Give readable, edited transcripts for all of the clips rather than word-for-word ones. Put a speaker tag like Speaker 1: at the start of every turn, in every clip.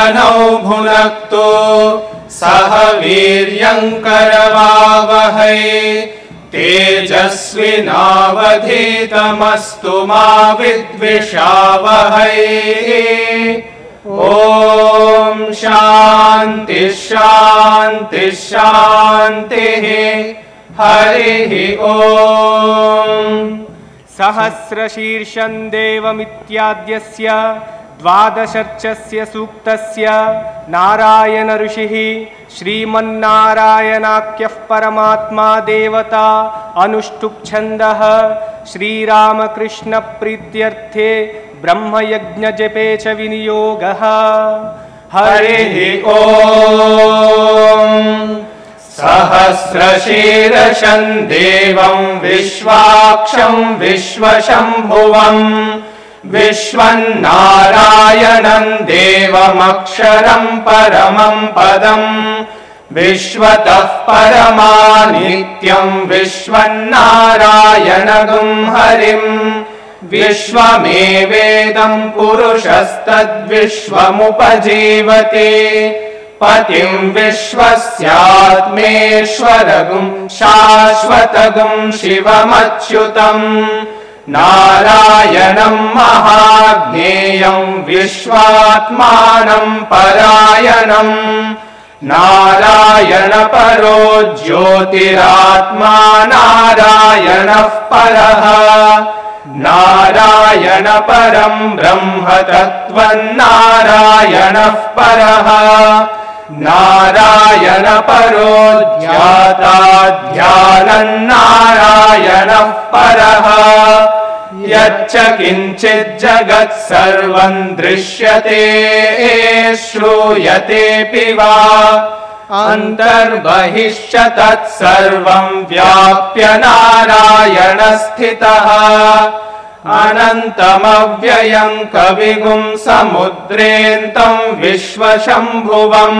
Speaker 1: तनौ भुनक्तु सह वीर्यङ्करवावहै तेजस्विनावधीतमस्तु मा विद्विषावहै। ॐ शान्ति शान्ति शान्तिः। हरिः ॐ।
Speaker 2: सहस्रशीर्षं देवमित्याद्यस्य द्वादशर्चस्य सूक्तस्य नारायण ऋषिः श्रीमन्नारायणाख्यः परमात्मा देवता अनुष्टुप् छन्दः श्रीरामकृष्ण प्रीत्यर्थे ब्रह्मयज्ञजपे च विनियोगः।
Speaker 1: हरिः ॐ। सहस्रशीर्षं देवं विश्वाक्षं विश्वशम्भुवं विश्वन्नारायणं देवमक्षरं परमं पदं विश्वतः परमानित्यं विश्वन्नारायणगुं हरिं विश्वमेवेदं पुरुषस्तद्विश्वमुपजीवते पतिं विश्वस्यात्मेश्वरगुं शाश्वतगुं शिवमच्युतं नारायणं महाज्ञेयं विश्वात्मानं परायणं नारायणपरो ज्योतिरात्मा नारायणः परः नारायणपरं ब्रह्म तत्त्वन्नारायणः परः नारायणपरो ध्याता ध्यानन्नारायणः परः यच्च किञ्चित् जगत् सर्वं दृश्यते श्रूयतेऽपि वा अन्तर्बहिश्च तत्सर्वं व्याप्य नारायणस्थितः अनन्तमव्ययं कविगुं समुद्रेऽन्तं विश्वशम्भुवं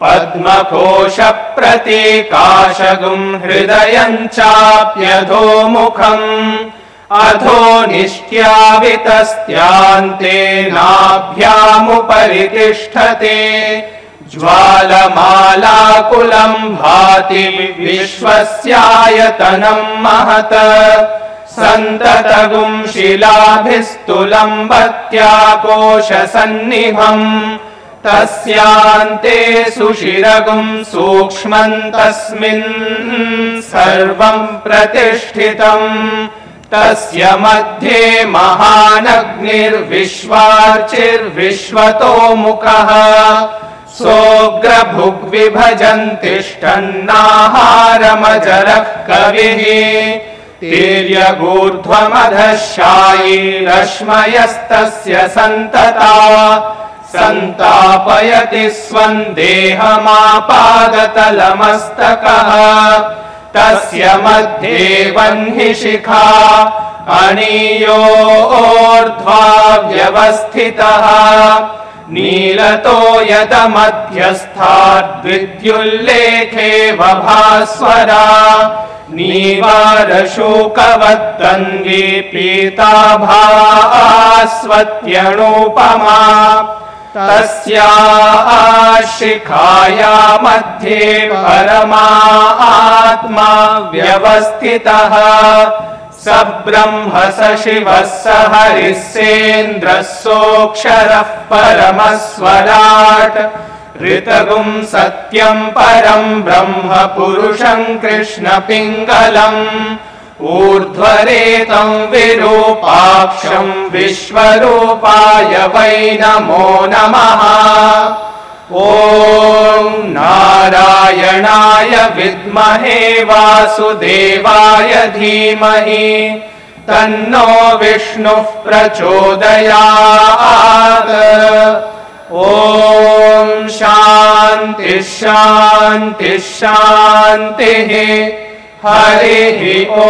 Speaker 1: पद्मकोशप्रतीकाशगुं हृदयं चाप्यधोमुखम् अधो निष्ट्यावितस्त्यान्ते नाभ्यामुपरि तिष्ठते ज्वालमालाकुलं भाति विश्वस्यायतनं महत् सन्ततगुं शिलाभिस्तुलम्बत्याकोशसन्निभम् तस्यान्ते सुशिरगुं सूक्ष्मं तस्मिन् सर्वं प्रतिष्ठितम् तस्य मध्ये महानग्निर्विश्वार्चिर्विश्वतोमुखः सोऽग्रभुग्विभजन्तिष्ठन्नाहारमजरः कविः तिर्यगूर्ध्वमधशायी रश्मयस्तस्य सन्तता सन्तापयति स्वं देहमापादतलमस्तकः तस्य मध्ये वह्निशिखा अणीयोर्ध्वा व्यवस्थितः नीलतो यदमध्यस्थाद्विद्युल्लेखे वभास्वरा नीवारशोकवत्तन्वी पीताभास्वत्यणुपमा तस्या शिखाया मध्ये परमात्मा व्यवस्थितः स ब्रह्म स शिवः स हरिः सेन्द्रः सोऽक्षरः परमस्वराट् ऋतगुं सत्यं परं ब्रह्म पुरुषं कृष्णपिङ्गलम् ऊर्ध्वरेतं विरूपाक्षं विश्वरूपाय वै नमो नमः। ॐ नारायणाय विद्महे वासुदेवाय धीमहि तन्नो विष्णुः प्रचोदयात्। ॐ शान्ति शान्ति शान्तिः। हरिः ॐ।